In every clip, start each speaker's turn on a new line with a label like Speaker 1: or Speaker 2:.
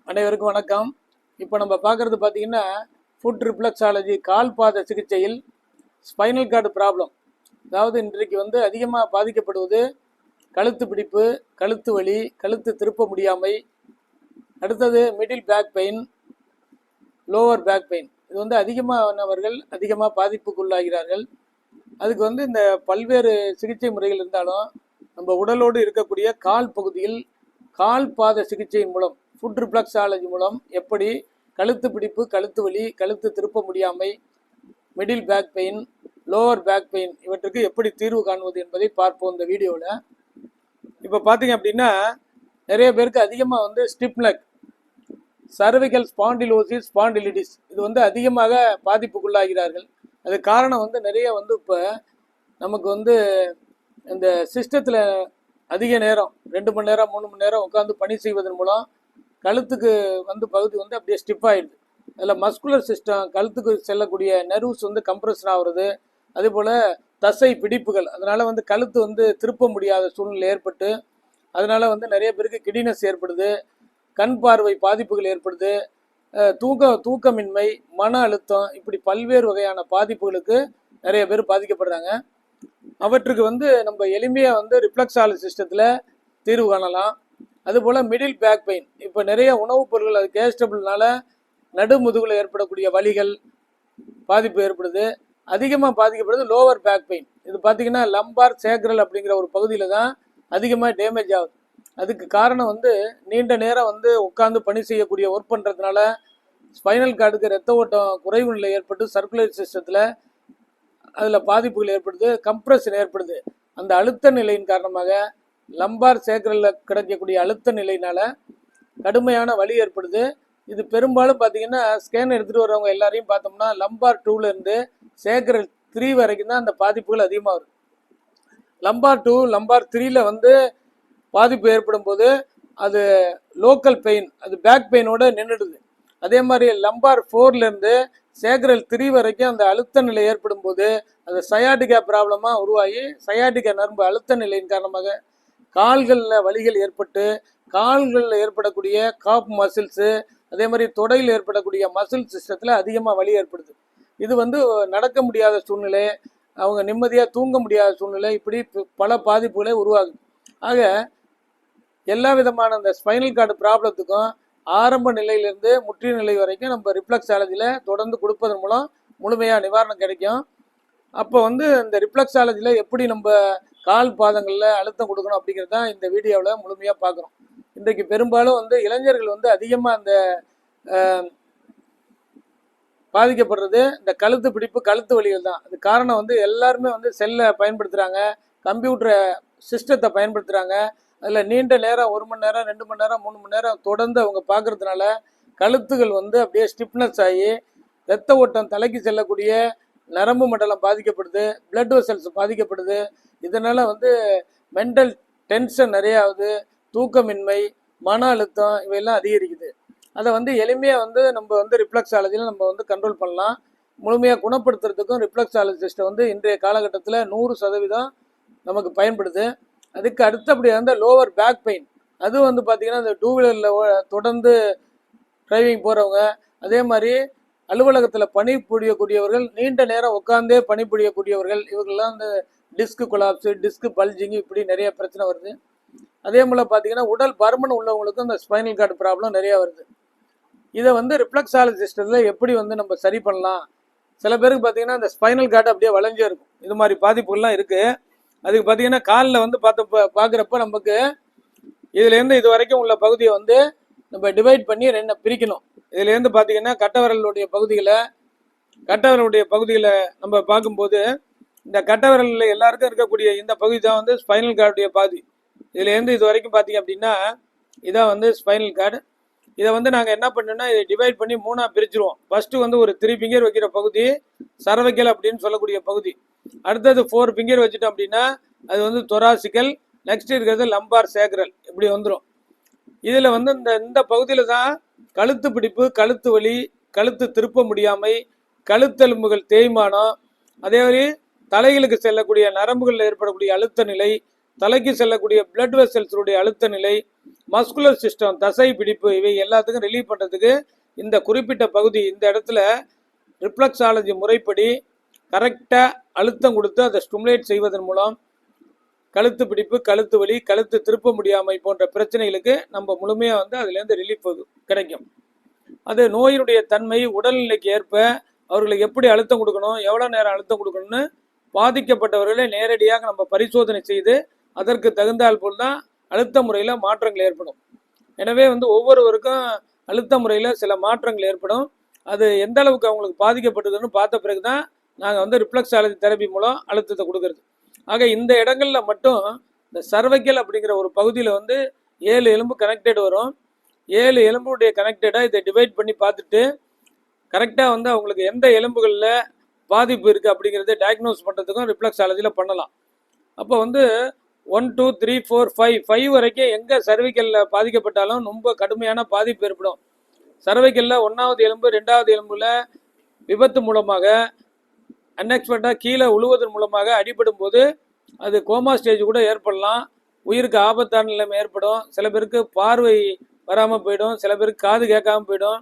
Speaker 1: அனைவருக்கும் வணக்கம். இப்போ நம்ம பார்க்குறது பார்த்தீங்கன்னா ஃபுட் ரிஃப்ளெக்ஸாலஜி கால் பாத சிகிச்சையில் ஸ்பைனல் கார்டு ப்ராப்ளம். அதாவது இன்றைக்கு அதிகமாக பாதிக்கப்படுவது கழுத்து பிடிப்பு, கழுத்து வலி, கழுத்து திருப்ப முடியாமை, அடுத்தது middle back pain, lower back pain. இது அதிகமானவர்கள் அதிகமாக பாதிப்புக்குள்ளாகிறார்கள். அதுக்கு இந்த பல்வேறு சிகிச்சை முறைகள் இருந்தாலும் நம்ம உடலோடு இருக்கக்கூடிய கால் பகுதியில் கால் பாத சிகிச்சையின் மூலம் ஃபுட் ரிஃப்ளெக்ஸாலஜி மூலம் எப்படி கழுத்து பிடிப்பு, கழுத்து வலி, கழுத்து திருப்ப முடியாமை, middle back pain, lower back pain இவற்றுக்கு எப்படி தீர்வு காணுவது என்பதை பார்ப்போம் இந்த வீடியோவில். இப்போ பார்த்தீங்க அப்படின்னா நிறைய பேருக்கு அதிகமாக ஸ்டிப் நெக், சர்விக்கல் ஸ்பாண்டிலோசிஸ், ஸ்பாண்டிலிட்டிஸ் இது அதிகமாக பாதிப்புக்குள்ளாகிறார்கள். அது காரணம் நிறைய இப்போ நமக்கு இந்த சிஸ்டத்தில் அதிக நேரம் 2 மணி நேரம் 3 மணி நேரம் உட்காந்து பணி செய்வதன் மூலம் கழுத்துக்கு பகுதி அப்படியே ஸ்டிப் ஆகிடுது. அதில் மஸ்குலர் சிஸ்டம், கழுத்துக்கு செல்லக்கூடிய நர்வ்ஸ் கம்ப்ரெஷன் ஆகுறது, அதே போல் தசை பிடிப்புகள், அதனால் கழுத்து திருப்ப முடியாத சூழ்நிலை ஏற்பட்டு அதனால் நிறைய பேருக்கு கிடினஸ் ஏற்படுது, கண் பார்வை பாதிப்புகள் ஏற்படுது, தூக்கமின்மை, மன அழுத்தம், இப்படி பல்வேறு வகையான பாதிப்புகளுக்கு நிறைய பேர் பாதிக்கப்படுறாங்க. அவற்றுக்கு நம்ம எளிமையாக ரிஃப்ளெக்ஸாலஜி சிஸ்டத்தில் தீர்வு காணலாம். அதுபோல் மிடில் பேக் பெயின், இப்போ நிறைய உணவுப் பொருட்கள் அது கேஸ்டபிள்னால நடுமுதுகில் ஏற்படக்கூடிய வலிகள் பாதிப்பு ஏற்படுது. அதிகமாக பாதிக்கப்படுது லோவர் பேக் பெயின். இது பார்த்திங்கன்னா லம்பார் சேக்ரல் அப்படிங்கிற ஒரு பகுதியில் தான் அதிகமாக டேமேஜ் ஆகுது. அதுக்கு காரணம் நீண்ட நேரம் உட்காந்து பணி செய்யக்கூடிய ஒர்க் பண்ணுறதுனால ஸ்பைனல் கார்டுக்கு இரத்த ஓட்டம் குறைவு நிலை ஏற்பட்டு சர்க்குலேட் சிஸ்டத்தில் அதில் பாதிப்புகள் ஏற்படுது, கம்ப்ரெஷன் ஏற்படுது. அந்த அழுத்த நிலையின் காரணமாக லம்பார் சேக்ரலில் கிடைக்கக்கூடிய அழுத்த நிலையினால கடுமையான வலி ஏற்படுது. இது பெரும்பாலும் பார்த்தீங்கன்னா ஸ்கேன் எடுத்துகிட்டு வரவங்க எல்லாரையும் பார்த்தோம்னா லம்பார் 2லேருந்து சேக்ரல் 3 வரைக்கும் தான் அந்த பாதிப்புகள் அதிகமாக வரும். லம்பார் 2, லம்பார் 3ல் பாதிப்பு ஏற்படும் போது அது லோக்கல் பெயின், அது பேக் பெயினோட நின்றுடுது. அதே மாதிரி லம்பார் 4லேருந்து சேக்ரல் 3 வரைக்கும் அந்த அழுத்த நிலை ஏற்படும் போது அது சயாட்டிகா ப்ராப்ளமாக உருவாகி சயாட்டிகா நரம்பு அழுத்த நிலையின் காரணமாக கால்களில் வலிகள் ஏற்பட்டு கால்களில் ஏற்படக்கூடிய காப் மசில்ஸு, அதே மாதிரி தொடையில் ஏற்படக்கூடிய மசில் சிஸ்டத்தில் அதிகமாக வலி ஏற்படுது. இது நடக்க முடியாத சூழ்நிலை, அவங்க நிம்மதியாக தூங்க முடியாத சூழ்நிலை, இப்படி பல பாதிப்புகளை உருவாகுது. ஆக எல்லா விதமான அந்த ஸ்பைனல் கார்டு ப்ராப்ளத்துக்கும் ஆரம்ப நிலையிலேருந்து முற்றிய நிலை வரைக்கும் நம்ம ரிஃப்ளெக்ஸாலஜியில் தொடர்ந்து கொடுப்பதன் மூலம் முழுமையாக நிவாரணம் கிடைக்கும். அப்போ இந்த ரிஃப்ளெக்ஸாலஜியில் எப்படி நம்ம கால் பாதங்களில் அழுத்தம் கொடுக்கணும் அப்படிங்கிறது தான் இந்த வீடியோவில் முழுமையாக பார்க்குறோம். இன்றைக்கு பெரும்பாலும் இளைஞர்கள் அதிகமாக அந்த பாதிக்கப்படுறது இந்த கழுத்து பிடிப்பு, கழுத்து வலிகள் தான். அது காரணம் எல்லாருமே செல்லை பயன்படுத்துகிறாங்க, கம்ப்யூட்டரை சிஸ்டத்தை பயன்படுத்துகிறாங்க. அதில் நீண்ட நேரம் 1 மணி நேரம் 2 மணி நேரம் 3 மணி நேரம் தொடர்ந்து அவங்க பார்க்கறதுனால கழுத்துகள் அப்படியே ஸ்டிப்னஸ் ஆகி இரத்த ஓட்டம் தலைக்கு செல்லக்கூடிய நரம்பு மண்டலம் பாதிக்கப்படுது, பிளட் வெசல்ஸ் பாதிக்கப்படுது. இதனால் மென்டல் டென்ஷன் நிறைய ஆகுது, தூக்கமின்மை, மன அழுத்தம் இவையெல்லாம் அதிகரிக்குது. அதை எளிமையாக நம்ம ரிஃப்ளெக்ஸாலஜியில் நம்ம கண்ட்ரோல் பண்ணலாம். முழுமையாக குணப்படுத்துறதுக்கும் ரிஃப்ளெக்ஸாலஜிஸ்ட்டை இன்றைய காலகட்டத்தில் 100% நமக்கு பயன்படுது. அதுக்கு அடுத்தபடியாக லோவர் பேக் பெயின், அது பார்த்திங்கன்னா இந்த 2 வீலரில் தொடர்ந்து டிரைவிங் போகிறவங்க, அதே மாதிரி அலுவலகத்தில் பணிபுரியக்கூடியவர்கள், நீண்ட நேரம் உட்காந்தே பணிபுரியக்கூடியவர்கள், இவர்கள்லாம் இந்த டிஸ்க் கொலாப்ஸு, டிஸ்க் பல்ஜிங்கு, இப்படி நிறைய பிரச்சனை வருது. அதே போல் பார்த்திங்கன்னா உடல் பருமன் உள்ளவங்களுக்கும் இந்த ஸ்பைனல் கார்டு ப்ராப்ளம் நிறையா வருது. இதை ரிஃப்ளெக்ஸாலஜிஸ்டில் எப்படி நம்ம சரி பண்ணலாம்? சில பேருக்கு பார்த்திங்கன்னா இந்த ஸ்பைனல் கார்டு அப்படியே வளைஞ்சே இருக்கும். இது மாதிரி பாதிப்புகள்லாம் இருக்குது. அதுக்கு பார்த்திங்கன்னா காலில் பார்க்குறப்ப நமக்கு இதுலேருந்து இது வரைக்கும் உள்ள பகுதியை நம்ம டிவைட் பண்ணி 2 பிரிக்கணும். இதுலேருந்து பார்த்திங்கன்னா கட்டவிரலுடைய பகுதிகளை நம்ம பார்க்கும்போது இந்த கட்டவிரலில் எல்லாருக்கும் இருக்கக்கூடிய இந்த பகுதி தான் ஸ்பைனல் கார்டுடைய பாதி. இதுலேருந்து இது வரைக்கும் பார்த்திங்க அப்படின்னா இதான் ஸ்பைனல் கார்டு. இதை நாங்கள் என்ன பண்ணோம்னா இதை டிவைட் பண்ணி 3ஆக பிரிச்சுருவோம். ஃபஸ்ட்டு ஒரு 3 ஃபிங்கர் வைக்கிற பகுதி சர்வைக்கல் அப்படின்னு சொல்லக்கூடிய பகுதி. அடுத்தது 4 ஃபிங்கர் வச்சுட்டோம் அப்படின்னா அது தொராசிக்கல். நெக்ஸ்ட் இருக்கிறது லம்பார் சேக்ரல், இப்படி வந்துடும். இதில் இந்த பகுதியில் தான் கழுத்து பிடிப்பு, கழுத்து வலி, கழுத்து திருப்ப முடியாமை, கழுத்தெலும்புகள் தேய்மானம், அதே மாதிரி தலைகளுக்கு செல்லக்கூடிய நரம்புகளில் ஏற்படக்கூடிய அழுத்த நிலை, தலைக்கு செல்லக்கூடிய பிளட் வெசல்ஸுடைய அழுத்த நிலை, மஸ்குலர் சிஸ்டம், தசை பிடிப்பு, இவை எல்லாத்துக்கும் ரிலீவ் பண்ணுறதுக்கு இந்த குறிப்பிட்ட பகுதி இந்த இடத்துல ரிஃப்ளெக்ஸாலஜி முறைப்படி கரெக்டாக அழுத்தம் கொடுத்து அதை ஸ்டிமுலேட் செய்வதன் மூலம் கழுத்து பிடிப்பு, கழுத்து வலி, கழுத்து திருப்ப முடியாமை போன்ற பிரச்சனைகளுக்கு நம்ம முழுமையாக வந்து அதுலேருந்து ரிலீஃப் கிடைக்கும். அது நோயினுடைய தன்மை, உடல்நிலைக்கு ஏற்ப அவர்களுக்கு எப்படி அழுத்தம் கொடுக்கணும், எவ்வளோ நேரம் அழுத்தம் கொடுக்கணும்னு பாதிக்கப்பட்டவர்களை நேரடியாக நம்ம பரிசோதனை செய்து அதற்கு தகுந்தால் போல் தான் அழுத்த முறையில் மாற்றங்கள் ஏற்படும். எனவே வந்து ஒவ்வொருவருக்கும் அழுத்த முறையில் சில மாற்றங்கள் ஏற்படும். அது எந்த அளவுக்கு அவங்களுக்கு பாதிக்கப்பட்டதுன்னு பார்த்த பிறகு தான் நாங்கள் வந்து ரிஃப்ளெக்ஸாலஜி தெரப்பி மூலம் அழுத்தத்தை கொடுக்கறது. ஆக இந்த இடங்களில் மட்டும் இந்த சர்வைக்கல் அப்படிங்கிற ஒரு பகுதியில் வந்து 7 எலும்பு கனெக்டட் வரும். 7 எலும்புடைய கனெக்டடாக இதை டிவைட் பண்ணி பார்த்துட்டு கரெக்டாக வந்து அவங்களுக்கு எந்த எலும்புகளில் பாதிப்பு இருக்குது அப்படிங்கிறத டயக்னோஸ் பண்ணுறதுக்கும் ரிஃப்ளெக்ஸாலஜியில் பண்ணலாம். அப்போ வந்து 1 2 3 4 5 வரைக்கும் எங்கே சர்வைக்கலில் பாதிக்கப்பட்டாலும் ரொம்ப கடுமையான பாதிப்பு ஏற்படும். சர்வைக்கலில் 1வது எலும்பு 2வது எலும்பில் விபத்து மூலமாக அன்எக்ஸ்பெக்டாக கீழே உழுவதன் மூலமாக அடிபடும் போது அது கோமா ஸ்டேஜ் கூட ஏற்படலாம். உயிருக்கு ஆபத்தான நிலைமை ஏற்படும். சில பேருக்கு பார்வை வராமல் போயிடும், சில பேருக்கு காது கேட்காம போயிடும்,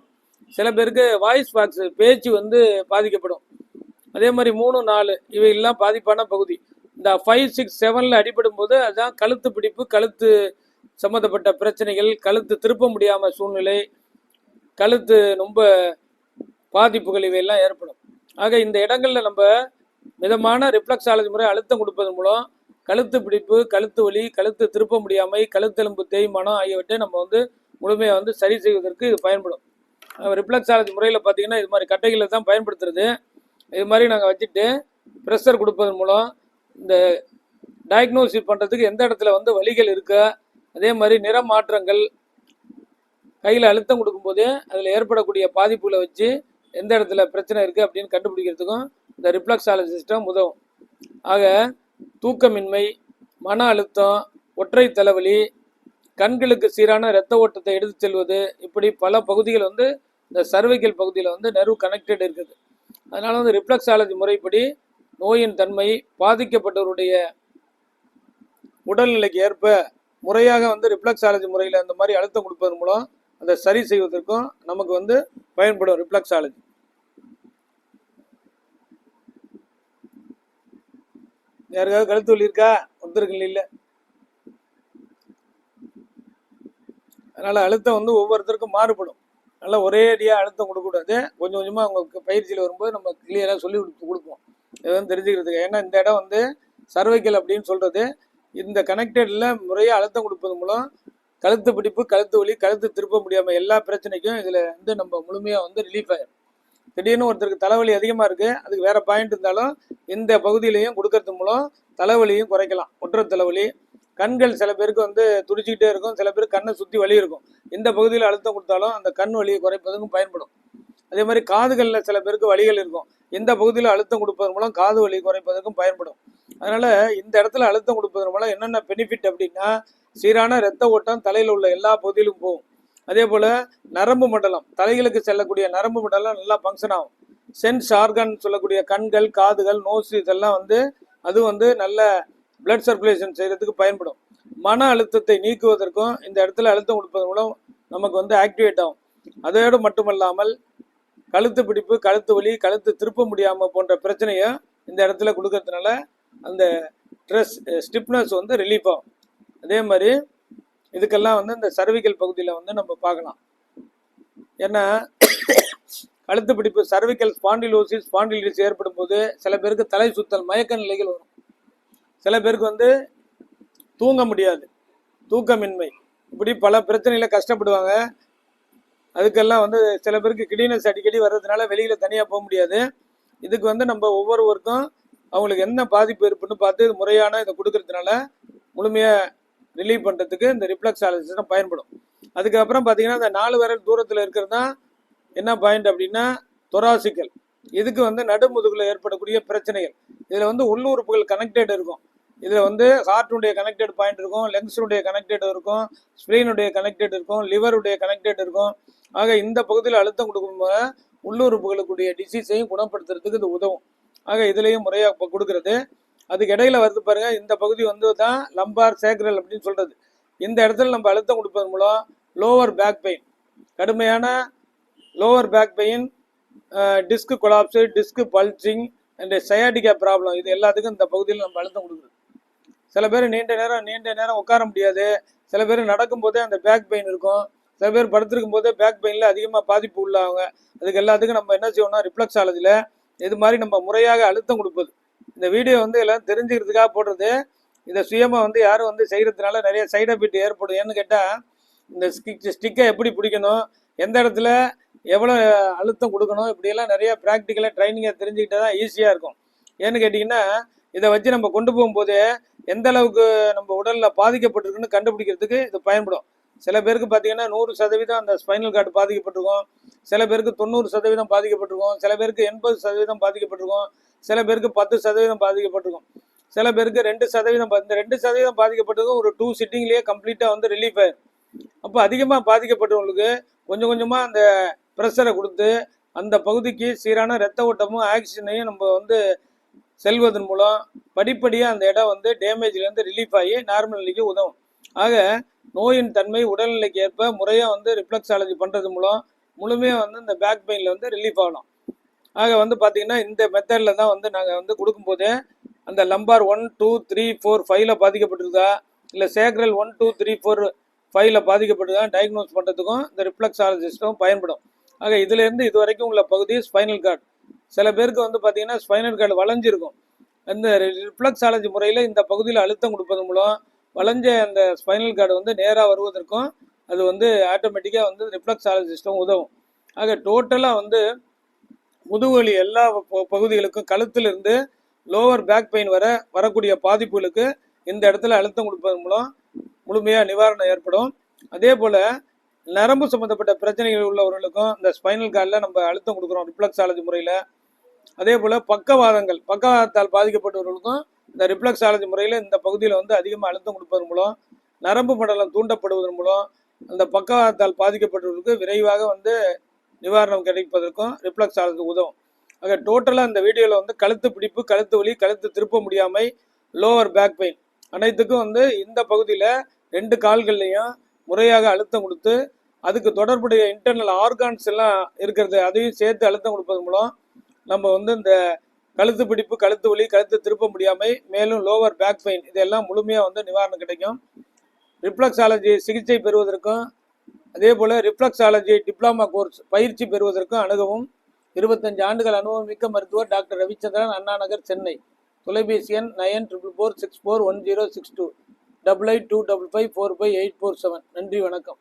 Speaker 1: சில பேருக்கு வாய்ஸ் பாக்ஸ் பேச்சு வந்து பாதிக்கப்படும். அதே மாதிரி 3 4 இவையெல்லாம் பாதிப்பான பகுதி. இந்த 5 6 7 அடிபடும் போது அதுதான் கழுத்து பிடிப்பு, கழுத்து சம்மந்தப்பட்ட பிரச்சனைகள், கழுத்து திருப்ப முடியாமல் சூழ்நிலை, கழுத்து ரொம்ப பாதிப்புகள் இவையெல்லாம் ஏற்படும். ஆக இந்த இடங்களில் நம்ம மிதமான ரிஃப்ளெக்ஸாலஜி முறை அழுத்தம் கொடுப்பதன் மூலம் கழுத்து பிடிப்பு, கழுத்து வலி, கழுத்து திருப்ப முடியாமை, கழுத்தெலும்பு தேய்மானம் ஆகியவற்றை நம்ம வந்து முழுமையாக வந்து சரி செய்வதற்கு இது பயன்படும். ரிஃப்ளெக்ஸாலஜி முறையில் பார்த்தீங்கன்னா இது மாதிரி கட்டைகளை தான் பயன்படுத்துறது. இது மாதிரி நாங்கள் வச்சுட்டு ப்ரெஷர் கொடுப்பதன் மூலம் இந்த டயக்னோசிஸ் பண்ணுறதுக்கு எந்த இடத்துல வந்து வலிகள் இருக்கா, அதே மாதிரி நிற மாற்றங்கள், கையில் அழுத்தம் கொடுக்கும்போது அதில் ஏற்படக்கூடிய பாதிப்புகளை வச்சு எந்த இடத்துல பிரச்சனை இருக்குது அப்படின்னு கண்டுபிடிக்கிறதுக்கும் இந்த ரிஃப்ளெக்ஸாலஜி சிஸ்டம் உதவும். ஆக தூக்கமின்மை, மன அழுத்தம், ஒற்றை தலைவலி, கண்களுக்கு சீரான இரத்த ஓட்டத்தை எடுத்து செல்வது, இப்படி பல பகுதிகள் வந்து இந்த சர்வைக்கல் பகுதியில் வந்து நர்வ் கனெக்டட் இருக்குது. அதனால வந்து ரிஃப்ளெக்ஸாலஜி முறைப்படி நோயின் தன்மை, பாதிக்கப்பட்டவருடைய உடல்நிலைக்கு ஏற்ப முறையாக வந்து ரிஃப்ளெக்ஸாலஜி முறையில் அந்த மாதிரி அழுத்தம் கொடுப்பதன் மூலம் அதை சரி செய்வதற்கும் நமக்கு வந்து பயன்படும் ரிஃப்ளெக்ஸாலஜி. யாருக்காவது கழுத்து வலி இருக்கா? ஒருத்தருக்கு இல்லை. அதனால அழுத்தம் வந்து ஒவ்வொருத்தருக்கும் மாறுபடும். நல்லா ஒரே அடியாக அழுத்தம் கொடுக்கக்கூடாது. கொஞ்சம் கொஞ்சமாக அவங்க பயிற்சியில் வரும்போது நம்ம கிளியராக சொல்லி கொடுப்போம் எதுவும் தெரிஞ்சுக்கிறதுக்கு. ஏன்னா இந்த இடம் வந்து சர்வைக்கல் அப்படின்னு சொல்கிறது. இந்த கனெக்டடில் முறையாக அழுத்தம் கொடுப்பது மூலம் கழுத்து பிடிப்பு, கழுத்து வலி, கழுத்து திருப்ப முடியாமல் எல்லா பிரச்சனைக்கும் இதில் வந்து நம்ம முழுமையாக வந்து ரிலீஃப் ஆகிடும். திடீர்னு ஒருத்தருக்கு தலைவலி அதிகமாக இருக்குது, அதுக்கு வேறு பாயிண்ட் இருந்தாலும் இந்த பகுதியிலையும் கொடுக்கறது மூலம் தலைவலியும் குறைக்கலாம். ஒற்றை தலைவலி, கண்கள் சில பேருக்கு வந்து துடிச்சிக்கிட்டே இருக்கும், சில பேருக்கு கண்ணை சுற்றி வலி இருக்கும். இந்த பகுதியில் அழுத்தம் கொடுத்தாலும் அந்த கண் வலியை குறைப்பதுக்கும் பயன்படும். அதே மாதிரி காதுகளில் சில பேருக்கு வலிகள் இருக்கும், இந்த பகுதியில் அழுத்தம் கொடுப்பதன் மூலம் காது வலி குறைப்பதற்கும் பயன்படும். அதனால் இந்த இடத்துல அழுத்தம் கொடுப்பதன் மூலம் என்னென்ன பெனிஃபிட் அப்படின்னா, சீரான இரத்த ஓட்டம் தலையில் உள்ள எல்லா பகுதியிலும் போகும். அதே போல் நரம்பு மண்டலம், தலைகளுக்கு செல்லக்கூடிய நரம்பு மண்டலம் நல்லா ஃபங்க்ஷன் ஆகும். சென்ஸ் ஆர்கன் சொல்லக்கூடிய கண்கள், காதுகள், நோஸ் இதெல்லாம் வந்து அது வந்து நல்ல பிளட் சர்க்குலேஷன் செய்கிறதுக்கு பயன்படும். மன அழுத்தத்தை நீக்குவதற்கும் இந்த இடத்துல அழுத்தம் கொடுப்பதன் மூலம் நமக்கு வந்து ஆக்டிவேட் ஆகும். அதோடு மட்டுமல்லாமல் கழுத்து பிடிப்பு, கழுத்து வலி, கழுத்து திருப்ப முடியாமல் போன்ற பிரச்சனையை இந்த இடத்துல கொடுக்கறதுனால அந்த ஸ்ட்ரெஸ் ஸ்டிப்னஸ் வந்து ரிலீஃப் ஆகும். அதே மாதிரி இதுக்கெல்லாம் வந்து இந்த சர்விக்கல் பகுதியில் வந்து நம்ம பார்க்கலாம். ஏன்னா கழுத்து பிடிப்பு, சர்விக்கல் ஸ்பாண்டிலோசிஸ் ஏற்படும் போது சில பேருக்கு தலை சுத்தல், மயக்க நிலைகள் வரும். சில பேருக்கு வந்து தூங்க முடியாது, தூக்கமின்மை, இப்படி பல பிரச்சனைகளை கஷ்டப்படுவாங்க. அதுக்கெல்லாம் வந்து சில பேருக்கு கிடினஸ் அடிக்கடி வர்றதுனால வெளியில் தனியாக போக முடியாது. இதுக்கு வந்து நம்ம ஒவ்வொருவருக்கும் அவங்களுக்கு என்ன பாதிப்பு இருக்குன்னு பார்த்து முறையான இதை கொடுக்கறதுனால முழுமையாக ரிலீவ் பண்ணுறதுக்கு இந்த ரிஃப்ளெக்ஸாலஜி சிஸ்டம் பயன்படும். அதுக்கப்புறம் பார்த்தீங்கன்னா இந்த 4 விரல் தூரத்தில் இருக்கிறது தான் என்ன பாயிண்ட் அப்படின்னா தொராசிக்கல். இதுக்கு வந்து நடுமுதுகில் ஏற்படக்கூடிய பிரச்சனைகள். இதில் வந்து உள்ளுறுப்புகள் கனெக்டட் இருக்கும். இதில் வந்து ஹார்ட்டுடைய கனெக்டட் பாயிண்ட் இருக்கும், லங்ஸுடைய கனெக்டட் இருக்கும், ஸ்ப்ளீனுடைய கனெக்டட் இருக்கும், லிவருடைய கனெக்டட் இருக்கும். ஆக இந்த பகுதியில் அழுத்தம் கொடுக்கும்போது உள்ளுறுப்புகளுக்குடைய டிசீஸையும் குணப்படுத்துறதுக்கு இது உதவும். ஆக இதுலேயும் முறையாக கொடுக்கறது. அதுக்கு இடையில வருது பாருங்க, இந்த பகுதி வந்து தான் லம்பார் சேக்ரல் அப்படின்னு சொல்றது. இந்த இடத்துல நம்ம அழுத்தம் கொடுப்பதன் மூலம் லோவர் பேக் பெயின், கடுமையான lower back pain, disc collapse, disc bulging and sciatica problem, இது எல்லாத்துக்கும் இந்த பகுதியில் நம்ம அழுத்தம் கொடுக்குறது. சில பேர் நீண்ட நேரம் உட்கார முடியாது, சில பேர் நடக்கும்போதே அந்த பேக் பெயின் இருக்கும், சில பேர் படுத்திருக்கும் போதே பேக் பெயினில் அதிகமாக பாதிப்பு உள்ளாங்க. அதுக்கு எல்லாத்துக்கும் நம்ம என்ன செய்வோம்னா ரிஃப்ளெக்ஸாலஜியில் இது மாதிரி நம்ம முறையாக அழுத்தம் கொடுப்பது. இந்த வீடியோ வந்து எல்லாம் தெரிஞ்சுக்கிறதுக்காக போடுறது. இதை சுயமாக வந்து யாரும் வந்து செய்கிறதுனால நிறைய சைடு எஃபெக்ட் ஏற்படும். ஏன்னு கேட்டால் இந்த ஸ்டிக்கை எப்படி பிடிக்கணும், எந்த இடத்துல எவ்வளோ அழுத்தம் கொடுக்கணும், இப்படியெல்லாம் நிறைய ப்ராக்டிக்கலாக ட்ரைனிங்கை தெரிஞ்சுக்கிட்டா தான் ஈஸியாக இருக்கும். ஏன்னு கேட்டிங்கன்னா இதை வச்சு நம்ம கொண்டு போகும்போது எந்த அளவுக்கு நம்ம உடலில் பாதிக்கப்பட்டிருக்குன்னு கண்டுபிடிக்கிறதுக்கு இது பயன்படும். சில பேருக்கு பார்த்தீங்கன்னா 100% அந்த ஸ்பைனல் கார்டு பாதிக்கப்பட்டிருக்கும், சில பேருக்கு 90% பாதிக்கப்பட்டிருக்கும், சில பேருக்கு 80% பாதிக்கப்பட்டிருக்கும், சில பேருக்கு 10% பாதிக்கப்பட்டிருக்கும், சில பேருக்கு 2%. இந்த 2% பாதிக்கப்பட்டிருக்கும் ஒரு 2 சிட்டிங்லேயே கம்ப்ளீட்டாக வந்து ரிலீஃப் ஆயிடும். அப்போ அதிகமாக பாதிக்கப்பட்டவங்களுக்கு கொஞ்சம் கொஞ்சமாக அந்த ப்ரெஷரை கொடுத்து அந்த பகுதிக்கு சீரான ரத்த ஓட்டமும் ஆக்சிஜனையும் நம்ம வந்து செல்வதன் மூலம் படிப்படியாக அந்த இடம் வந்து டேமேஜ்லேருந்து ரிலீஃப் ஆகி நார்மல் நிலைக்கு உதவும். ஆக நோயின் தன்மை உடல்நிலைக்கு ஏற்ப முறையாக வந்து ரிஃப்ளெக்ஸாலஜி பண்ணுறது மூலம் முழுமையாக வந்து இந்த பேக் பெயினில் வந்து ரிலீஃப் ஆகலாம். ஆக வந்து பார்த்திங்கன்னா இந்த மெத்தடில் தான் வந்து நாங்கள் வந்து கொடுக்கும்போது அந்த லம்பார் 1, 2, 3, 4, 5ல் பாதிக்கப்பட்டிருக்கா, இல்லை சேக்ரல் 1, 2, 3, 4, 5ல் பாதிக்கப்பட்டிருக்கா டயக்னோஸ் பண்ணுறதுக்கும் இந்த ரிஃப்ளெக்ஸாலஜிஸ்ட்டும் பயன்படும். ஆக இதுலேருந்து இது வரைக்கும் உள்ள பகுதி ஸ்பைனல் கார்டு. சில பேருக்கு வந்து பார்த்தீங்கன்னா ஸ்பைனல் கார்டு வளைஞ்சிருக்கும். அந்த ரிஃப்ளெக்ஸாலஜி முறையில் இந்த பகுதியில் அழுத்தம் கொடுப்பது மூலம் வளைஞ்ச அந்த ஸ்பைனல் கார்டு வந்து நேராக வருவதற்கும் அது வந்து ஆட்டோமேட்டிக்காக வந்து ரிஃப்ளெக்ஸாலஜிஸ்ட்டும் உதவும். ஆக டோட்டலாக வந்து முதுகுவலி எல்லா பகுதிகளுக்கும் கழுத்திலிருந்து லோவர் பேக் பெயின் வரக்கூடிய பாதிப்புகளுக்கு இந்த இடத்துல அழுத்தம் கொடுப்பதன் மூலம் முழுமையாக நிவாரணம் ஏற்படும். அதே போல் நரம்பு சம்மந்தப்பட்ட பிரச்சனைகள் உள்ளவர்களுக்கும் இந்த ஸ்பைனல் கார்டில் நம்ம அழுத்தம் கொடுக்குறோம் ரிஃப்ளெக்ஸாலஜி முறையில். அதே போல் பக்கவாதத்தால் பாதிக்கப்பட்டவர்களுக்கும் இந்த ரிஃப்ளெக்ஸாலஜி முறையில் இந்த பகுதியில் வந்து அதிகமாக அழுத்தம் கொடுப்பதன் மூலம் நரம்பு மண்டலம் தூண்டப்படுவதன் மூலம் அந்த பக்கவாதத்தால் பாதிக்கப்பட்டவர்களுக்கு விரைவாக வந்து நிவாரணம் கிடைப்பதற்கும் ரிஃப்ளெக்ஸாலஜி உதவும். ஆக டோட்டலாக இந்த வீடியோவில் வந்து கழுத்து பிடிப்பு, கழுத்து வலி, கழுத்து திருப்ப முடியாமை, லோவர் பேக் பெயின் அனைத்துக்கும் வந்து இந்த பகுதியில் 2 கால்கள்லையும் முறையாக அழுத்தம் கொடுத்து அதுக்கு தொடர்புடைய இன்டர்னல் ஆர்கான்ஸ் எல்லாம் இருக்கிறது அதையும் சேர்த்து அழுத்தம் கொடுப்பதன் மூலம் நம்ம வந்து இந்த கழுத்து பிடிப்பு, கழுத்து வலி, கழுத்து திருப்ப முடியாமை, மேலும் லோவர் பேக் பெயின் இதெல்லாம் முழுமையாக வந்து நிவாரணம் கிடைக்கும். ரிஃப்ளெக்ஸாலஜி சிகிச்சை பெறுவதற்கும் அதே போல் ரிஃப்ளெக்ஸாலஜி டிப்ளமா கோர்ஸ் பயிற்சி பெறுவதற்கும் அணுகவும் 25 ஆண்டுகள் அனுபவம் மிக்க மருத்துவர் டாக்டர் ரவிச்சந்திரன், அண்ணா நகர், சென்னை. தொலைபேசி எண் 94464106288255454847. நன்றி, வணக்கம்.